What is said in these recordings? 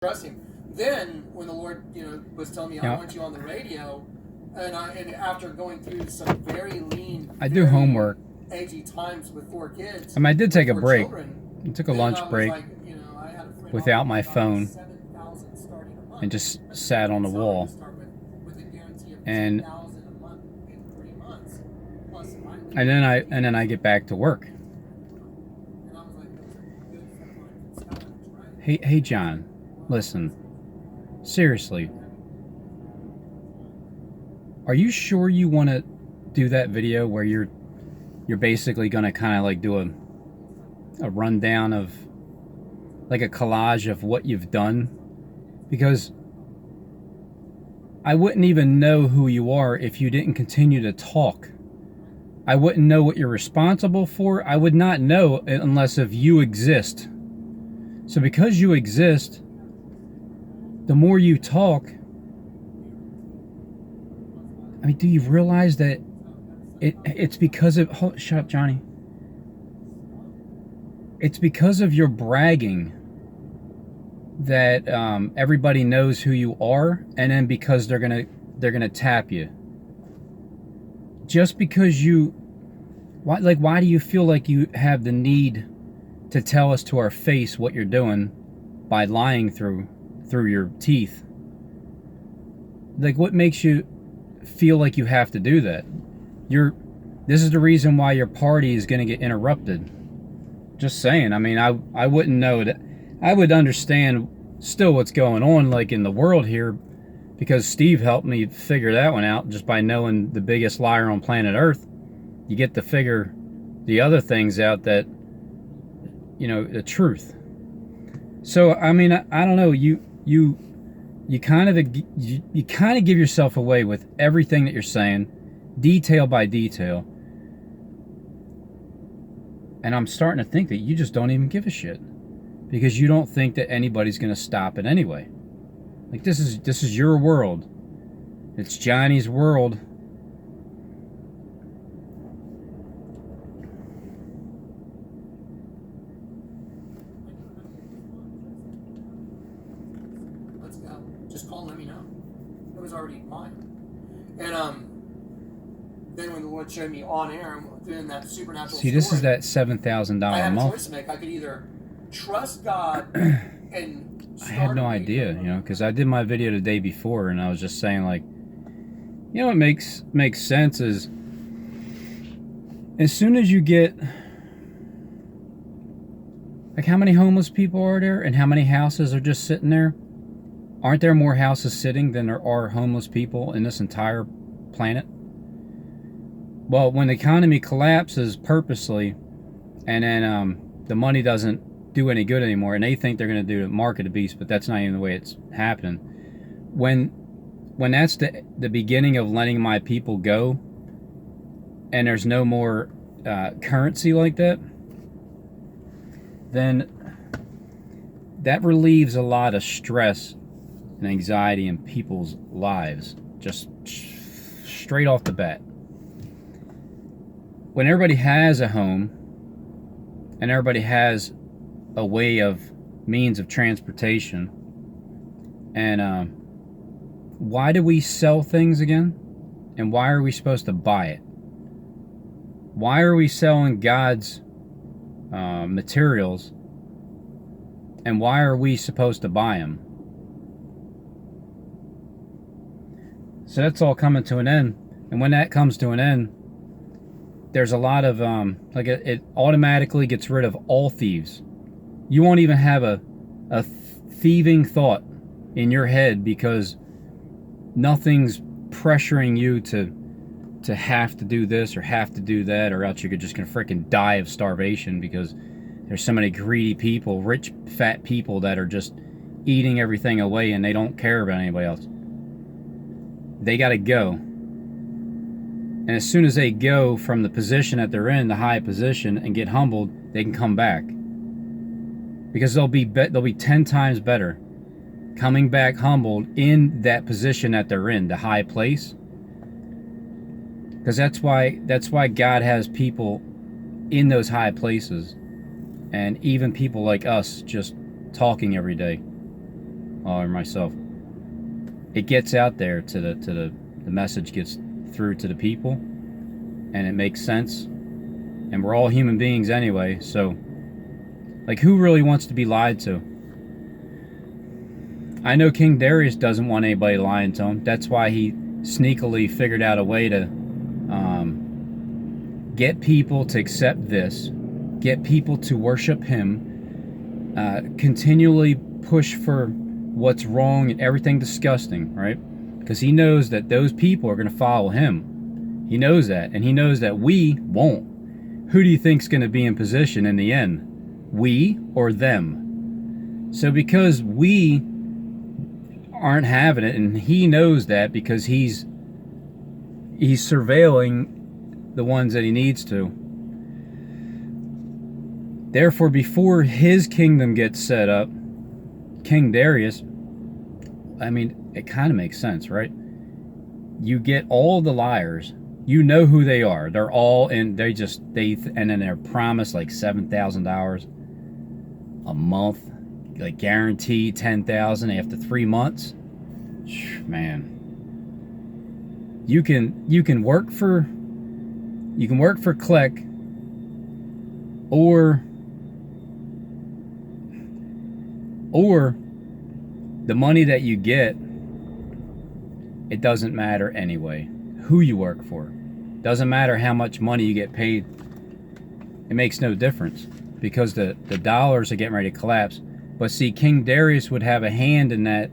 trust him. Then when the Lord, was telling me I want you on the radio, and after going through some very lean, I do homework, edgy times with 4 kids. I mean, I did take a break. Children, I took a lunch break without my phone and just sat on the wall. And then I get back to work. Hey John, listen. Seriously. Are you sure you want to do that video where you're basically going to kind of like do a rundown of like a collage of what you've done? Because I wouldn't even know who you are if you didn't continue to talk. I wouldn't know what you're responsible for. I would not know unless if you exist. So because you exist, the more you talk, I mean, do you realize that it's because of... shut up, Johnny. It's because of your bragging that everybody knows who you are, and then because they're gonna tap you. Just because you... Why do you feel like you have the need to tell us to our face what you're doing by lying through your teeth? Like, what makes you feel like you have to do that? This is the reason why your party is going to get interrupted. Just saying. I mean, I wouldn't know that. I would understand still what's going on like in the world here, because Steve helped me figure that one out just by knowing the biggest liar on planet Earth. You get to figure the other things out, that the truth. So I mean, I don't know, you kind of give yourself away with everything that you're saying, detail by detail. And I'm starting to think that you just don't even give a shit, because you don't think that anybody's going to stop it anyway. Like, this is your world. It's Johnny's world. Let's go. Just call and let me know. It was already mine. And then when the Lord showed me on air doing that supernatural See, this is that $7,000 I had a month. choice to make. I could either trust God and I had no idea, because I did my video the day before, and I was just saying, like, what makes sense is, as soon as you get, like, how many homeless people are there, and how many houses are just sitting there? Aren't there more houses sitting than there are homeless people in this entire planet? Well, when the economy collapses purposely, and then the money doesn't do any good anymore, and they think they're going to do the mark of the beast, but that's not even the way it's happening. When that's the beginning of letting my people go, and there's no more currency like that, then that relieves a lot of stress and anxiety in people's lives, just straight off the bat. When everybody has a home and everybody has a way of means of transportation, and why do we sell things again? And why are we supposed to buy it? Why are we selling God's materials, and why are we supposed to buy them? So that's all coming to an end. And when that comes to an end, there's a lot of it automatically gets rid of all thieves. You won't even have a thieving thought in your head, because nothing's pressuring you to have to do this or have to do that, or else you're just gonna freaking die of starvation, because there's so many greedy people, rich fat people, that are just eating everything away, and they don't care about anybody else. They gotta go. And as soon as they go from the position that they're in, the high position, and get humbled, they can come back. Because they'll be 10 times better coming back humbled in that position that they're in, the high place. Because that's why God has people in those high places, and even people like us just talking every day. or myself, it gets out there to the message gets through to the people, and it makes sense. And we're all human beings anyway, so like, who really wants to be lied to? I know King Darius doesn't want anybody lying to him. That's why he sneakily figured out a way to get people to accept this, get people to worship him, continually push for what's wrong and everything disgusting, right? Because he knows that those people are going to follow him. He knows that, and he knows that we won't. Who do you think's going to be in position in the end? We or them? So because we aren't having it, and he knows that, because he's surveilling the ones that he needs to. Therefore, before his kingdom gets set up, King Darius, I mean, it kind of makes sense, right? You get all the liars. You know who they are. They're all in. And then they're promised like $7,000 a month, like guaranteed 10,000 after 3 months. Man, you can work for Kleck, or the money that you get, it doesn't matter anyway. Who you work for, doesn't matter how much money you get paid. It makes no difference, because the dollars are getting ready to collapse. But see, King Darius would have a hand in that,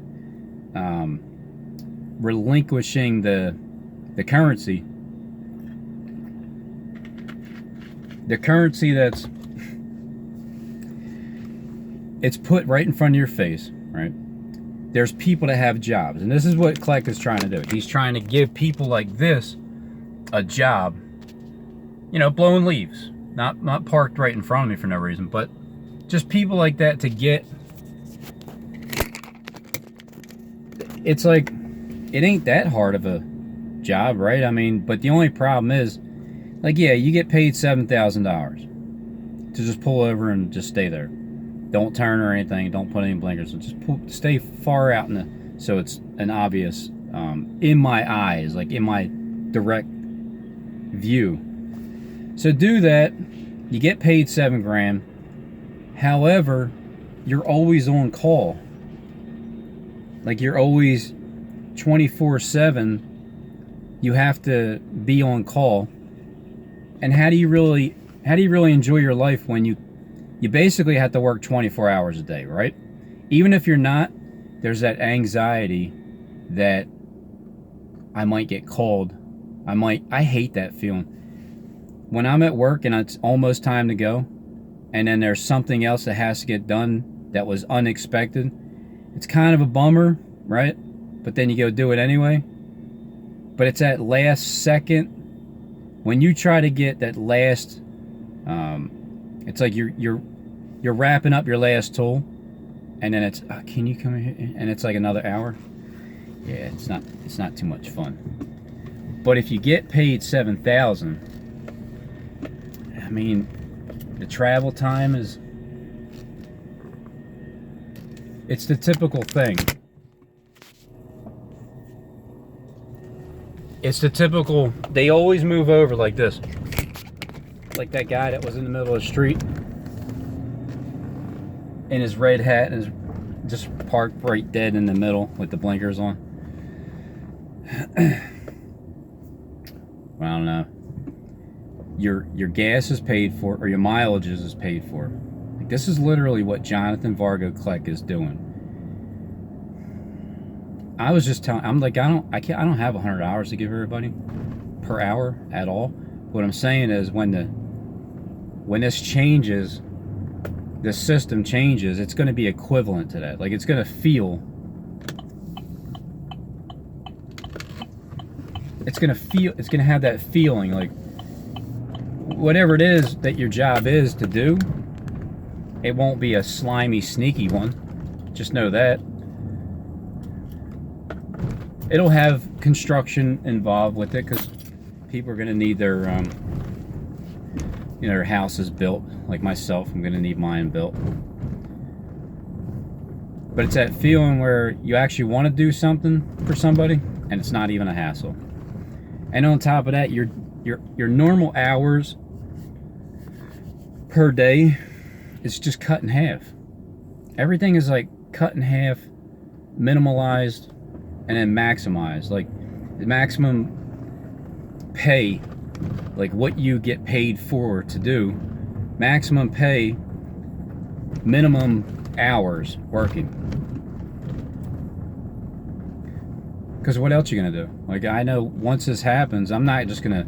relinquishing the currency. The currency that's, it's put right in front of your face, right? There's people that have jobs, and this is what Kleck is trying to do. He's trying to give people like this a job, you know, blowing leaves, not parked right in front of me for no reason, but just people like that to get. It's like, it ain't that hard of a job, right? I mean, but the only problem is, like, yeah, you get paid $7,000 to just pull over and just stay there. Don't turn or anything. Don't put any blinkers. Just stay far out in the, so it's an obvious, in my eyes, like in my direct view. So do that. You get paid $7,000. However, you're always on call. Like, you're always 24/7. You have to be on call. And how do you really enjoy your life when you basically have to work 24 hours a day, right? Even if you're not, there's that anxiety that I might get called. I hate that feeling. When I'm at work and it's almost time to go, and then there's something else that has to get done that was unexpected, it's kind of a bummer, right? But then you go do it anyway. But it's that last second, when you try to get that last, it's like you're wrapping up your last tool, and then it's, can you come here? And it's like another hour. Yeah, it's not too much fun. But if you get paid $7,000, I mean, the travel time is, it's the typical thing. It's the typical, they always move over like this. Like that guy that was in the middle of the street in his red hat and is just parked right dead in the middle with the blinkers on. Well, I don't know. Your gas is paid for, or your mileage is paid for. Like, this is literally what Jonathan Vargo Kleck is doing. I was just telling, I'm like, I don't have 100 hours to give everybody per hour at all. What I'm saying is, when this changes, the system changes, it's going to be equivalent to that. Like, it's going to feel, it's going to have that feeling, like, whatever it is that your job is to do, it won't be a slimy, sneaky one. Just know that. It'll have construction involved with it, because people are going to need their, their houses built. Like myself, I'm going to need mine built. But it's that feeling where you actually want to do something for somebody, and it's not even a hassle. And on top of that, your normal hours per day is just cut in half. Everything is like cut in half, minimalized, and then maximized. Like the maximum pay, like what you get paid for to do, maximum pay, minimum hours working. Because what else are you gonna do? Like, I know once this happens, I'm not just gonna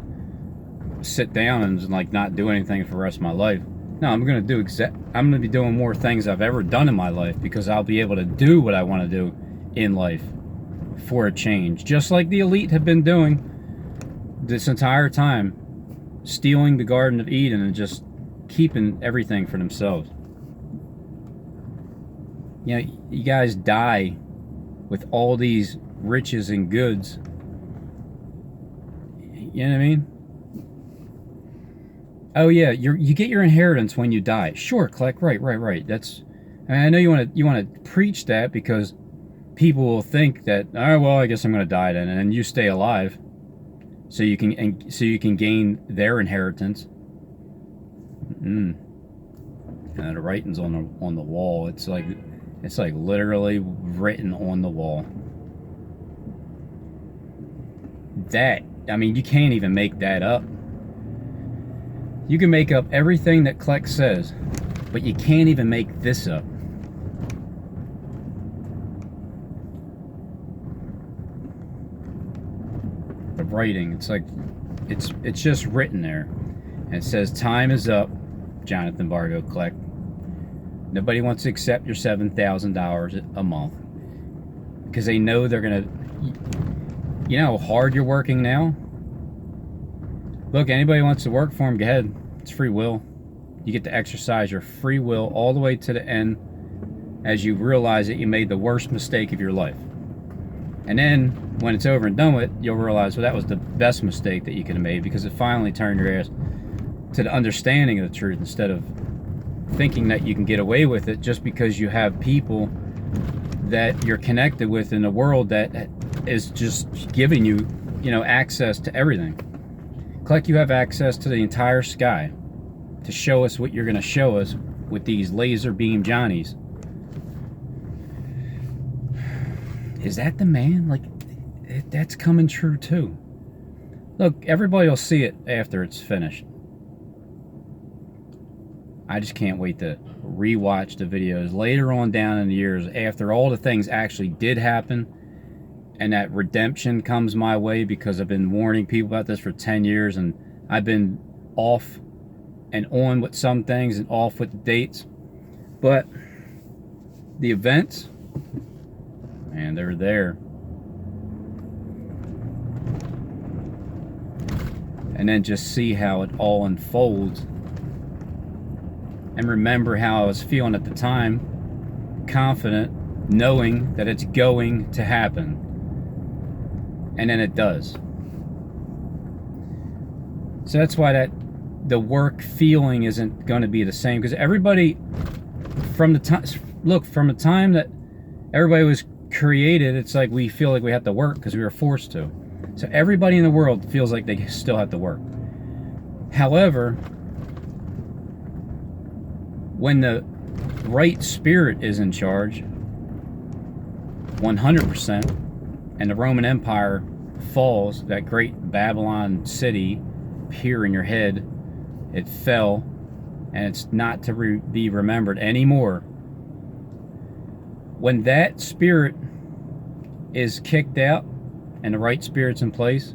sit down and like not do anything for the rest of my life. No, I'm gonna be doing more things I've ever done in my life, because I'll be able to do what I want to do in life for a change, just like the elite have been doing this entire time, stealing the Garden of Eden and just keeping everything for themselves. You know, you guys die with all these riches and goods. You know what I mean? Oh yeah, you get your inheritance when you die. Sure, Kleck, right. That's, I mean, I know you want to preach that, because people will think that, oh well, I guess I'm going to die then, and then you stay alive, so you can gain their inheritance. And the writing's on the wall. It's like literally written on the wall. That, I mean, you can't even make that up. You can make up everything that Kleck says, but you can't even make this up. The writing, it's like, it's just written there. And it says, time is up, Jonathan Vargo Kleck. Nobody wants to accept your $7,000 a month, because they know they're gonna, you know how hard you're working now? Look, anybody wants to work for them, go ahead. It's free will. You get to exercise your free will all the way to the end, as you realize that you made the worst mistake of your life. And then, when it's over and done with, you'll realize, well, that was the best mistake that you could have made, because it finally turned your ass to the understanding of the truth, instead of thinking that you can get away with it just because you have people that you're connected with in the world that is just giving you, you know, access to everything. Kleck, you have access to the entire sky to show us what you're going to show us with these laser beam Johnnies. Is that the man? Like, that's coming true too. Look, everybody will see it after it's finished. I just can't wait to rewatch the videos later on down in the years, after all the things actually did happen, and that redemption comes my way, because I've been warning people about this for 10 years, and I've been off and on with some things and off with the dates. But the events, man, they're there. And then just see how it all unfolds. And remember how I was feeling at the time, confident, knowing that it's going to happen. And then it does. So that's why the work feeling isn't going to be the same, because everybody, from the time that everybody was created, it's like we feel like we have to work because we were forced to. So everybody in the world feels like they still have to work. However, when the right spirit is in charge, 100%, and the Roman Empire falls, that great Babylon city here in your head, it fell, and it's not to be remembered anymore. When that spirit is kicked out and the right spirit's in place,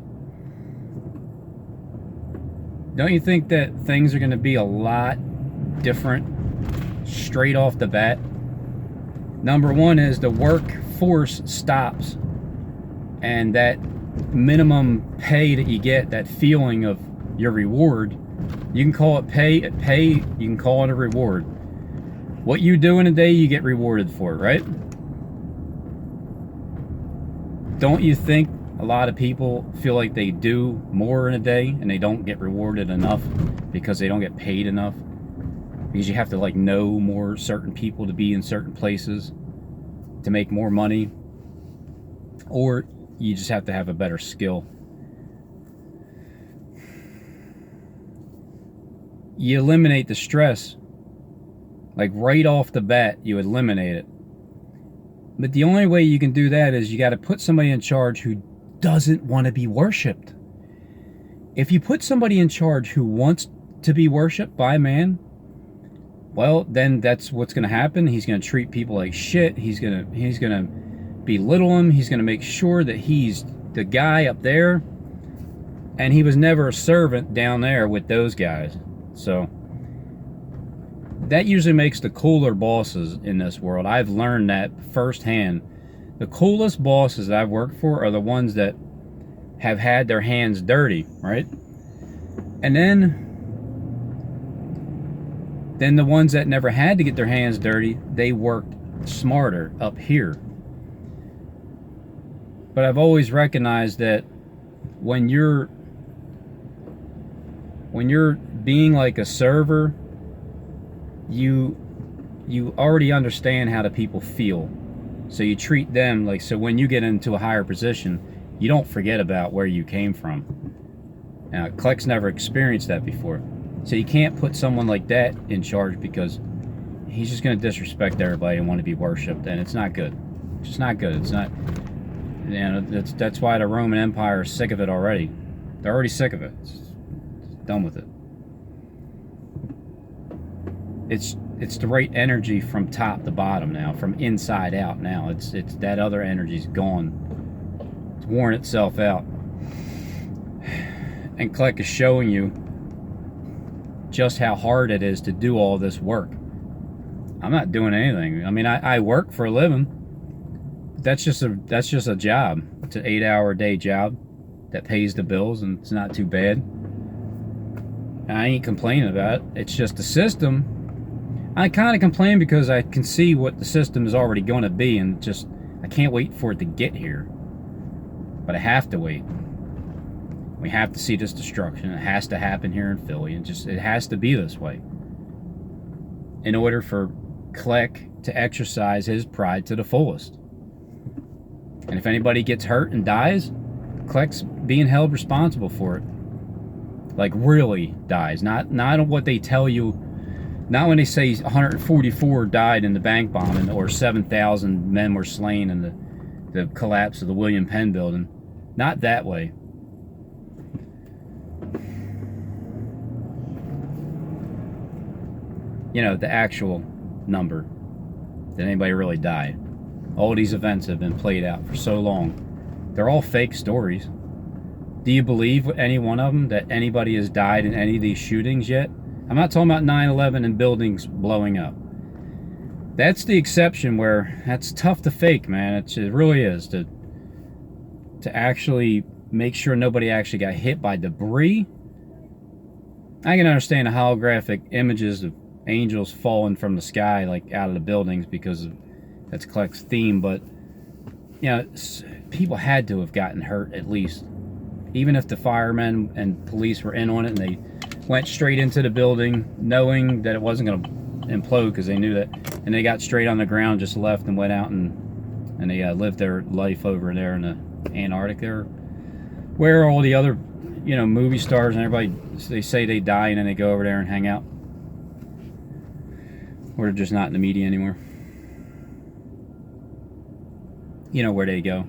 don't you think that things are going to be a lot different straight off the bat? Number one is the workforce stops, and that minimum pay that you get, that feeling of your reward, you can call it pay, you can call it a reward. What you do in a day, you get rewarded for it, right? Don't you think a lot of people feel like they do more in a day and they don't get rewarded enough because they don't get paid enough? Because you have to like know more certain people to be in certain places. to make more money, or you just have to have a better skill. You eliminate the stress. Like right off the bat, you eliminate it. But the only way you can do that is you got to put somebody in charge who doesn't want to be worshipped. If you put somebody in charge who wants to be worshipped by man, well, then that's what's going to happen. He's going to treat people like shit. He's going to belittle them. He's going to make sure that he's the guy up there. And he was never a servant down there with those guys. So that usually makes the cooler bosses in this world. I've learned that firsthand. The coolest bosses that I've worked for are the ones that have had their hands dirty, right? And then the ones that never had to get their hands dirty, they worked smarter up here. But I've always recognized that when you're being like a server, you already understand how the people feel. So you treat them like, so when you get into a higher position, you don't forget about where you came from. Now, Kleck's never experienced that before. So you can't put someone like that in charge, because he's just going to disrespect everybody and want to be worshipped, and it's not good. It's just not good. It's not, you know, that's why the Roman Empire is sick of it already. They're already sick of it. It's done with it. It's the right energy from top to bottom now, from inside out now. It's that other energy's gone. It's worn itself out. And Kleck is showing you just how hard it is to do all this work. I'm not doing anything. I mean, I work for a living. That's just a job. It's an 8-hour-a-day job that pays the bills, and it's not too bad. I ain't complaining about it. It's just the system. I kind of complain because I can see what the system is already going to be, and just I can't wait for it to get here. But I have to wait. We have to see this destruction. It has to happen here in Philly, and it has to be this way in order for Kleck to exercise his pride to the fullest. And if anybody gets hurt and dies, Kleck's being held responsible for it. Like, really dies. Not what they tell you. Not when they say 144 died in the bank bombing, or 7,000 men were slain in the collapse of the William Penn building. Not that way. You know, the actual number. Did anybody really die? All these events have been played out for so long. They're all fake stories. Do you believe any one of them, that anybody has died in any of these shootings yet? I'm not talking about 9/11 and buildings blowing up. That's the exception where that's tough to fake, man. It really is. To actually make sure nobody actually got hit by debris. I can understand the holographic images of angels falling from the sky, like out of the buildings, because that's Kleck's theme. But, you know, people had to have gotten hurt at least. Even if the firemen and police were in on it and they went straight into the building knowing that it wasn't going to implode, because they knew that, and they got straight on the ground, just left and went out and they lived their life over there in the Antarctic there, where all the other, you know, movie stars and everybody, they say they die and then they go over there and hang out, or they're just not in the media anymore. You know where they go.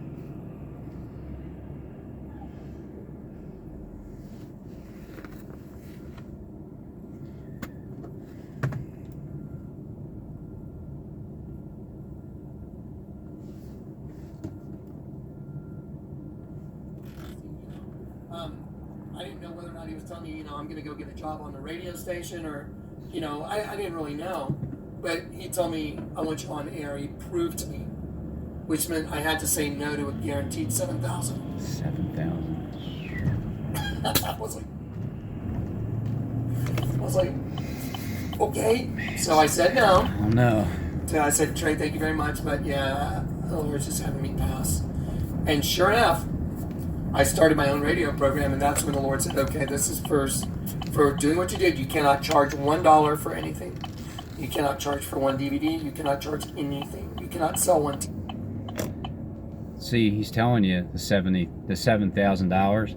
I didn't know whether or not he was telling me, you know, I'm going to go get a job on the radio station, or, you know, I didn't really know. But he told me, I want you on air. He proved to me, which meant I had to say no to a guaranteed $7,000. $7,000. I was like, okay. So I said no. Oh no. So I said, Trey, thank you very much, but yeah, the Lord's just having me pass. And sure enough, I started my own radio program, and that's when the Lord said, okay, this is first for doing what you did. You cannot charge $1 for anything. You cannot charge for one DVD. You cannot charge anything. You cannot sell one see, he's telling you the $7,000.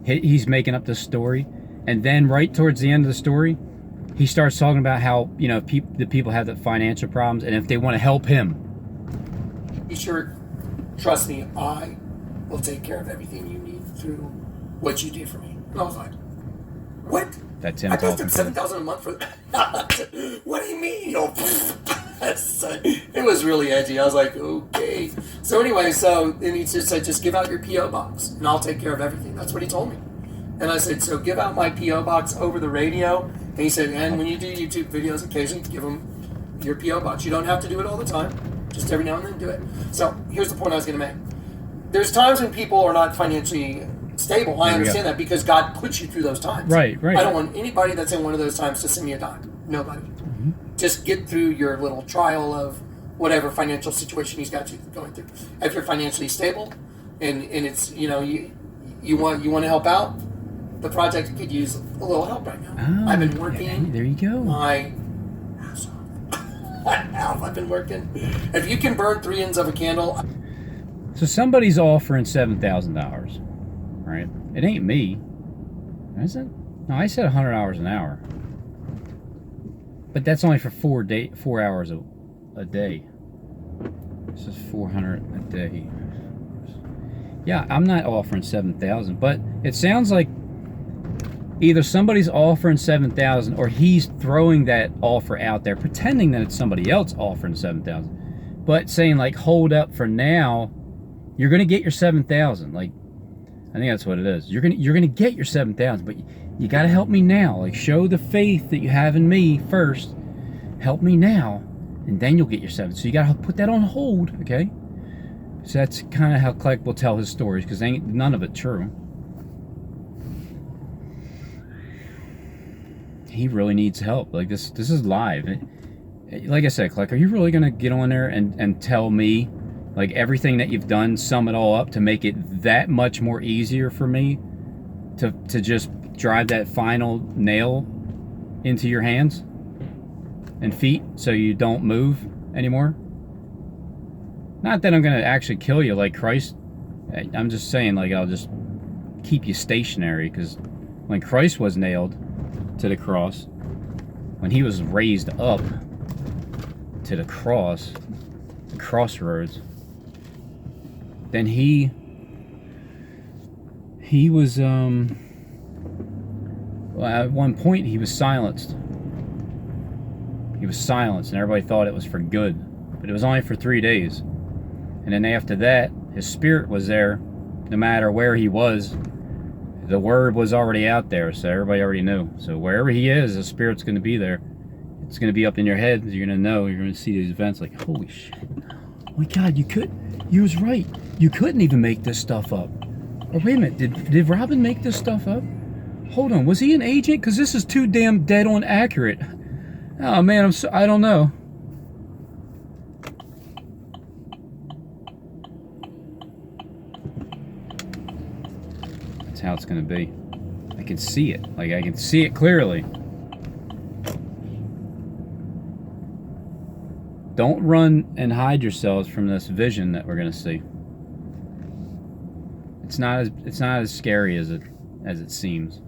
He's making up this story, and then right towards the end of the story, he starts talking about how, you know, the people have the financial problems, and if they want to help him. Be sure, trust me, I will take care of everything you need through what you do for me. And I was like, what? That's him I paid talking. him $7,000 a month for that. What do you mean? You know, it was really edgy. I was like, okay. So anyway, and he just said, just give out your P.O. box, and I'll take care of everything. That's what he told me. And I said, so give out my P.O. box over the radio. And he said, and when you do YouTube videos occasionally, give them your P.O. box. You don't have to do it all the time. Just every now and then do it. So here's the point I was going to make. There's times when people are not financially stable. I understand that because God puts you through those times. Right. I don't want anybody that's in one of those times to send me a dime. Nobody. Mm-hmm. Just get through your little trial of whatever financial situation he's got you going through. If you're financially stable and it's, you know, you want to help out, the project could use a little help right now. Oh, I've been working. Yeah, there you go. My ass off. I've been working. If you can burn 3 ends of a candle. So somebody's offering $7,000, right? It ain't me, is it? No, I said $100 an hour, but that's only for 4 hours a day. This is $400 a day. Yeah, I'm not offering $7,000, but it sounds like either somebody's offering $7,000 or he's throwing that offer out there, pretending that it's somebody else offering $7,000, but saying like, hold up for now. You're gonna get your $7,000. Like, I think that's what it is. You're gonna get your $7,000, but you gotta help me now. Like, show the faith that you have in me first. Help me now, and then you'll get your $7,000. So you gotta put that on hold, okay? So that's kind of how Kleck will tell his stories, because ain't none of it true. He really needs help. Like this is live. Like I said, Kleck, are you really gonna get on there and tell me? Like everything that you've done, sum it all up to make it that much more easier for me to just drive that final nail into your hands and feet so you don't move anymore? Not that I'm going to actually kill you like Christ. I'm just saying, like, I'll just keep you stationary, because when Christ was nailed to the cross, when he was raised up to the crossroads, then he was well, at one point he was silenced. And everybody thought it was for good, but it was only for 3 days. And then after that, his spirit was there no matter where he was. The word was already out there, so everybody already knew. So wherever he is, the spirit's going to be there. It's going to be up in your head. You're going to know. You're going to see these events like, holy shit. Oh my God, you was right. You couldn't even make this stuff up. Oh, wait a minute. Did Robin make this stuff up? Hold on. Was he an agent? Because this is too damn dead on accurate. Oh, man, I don't know. That's how it's going to be. I can see it. Like, I can see it clearly. Don't run and hide yourselves from this vision that we're going to see. It's not as scary as it seems.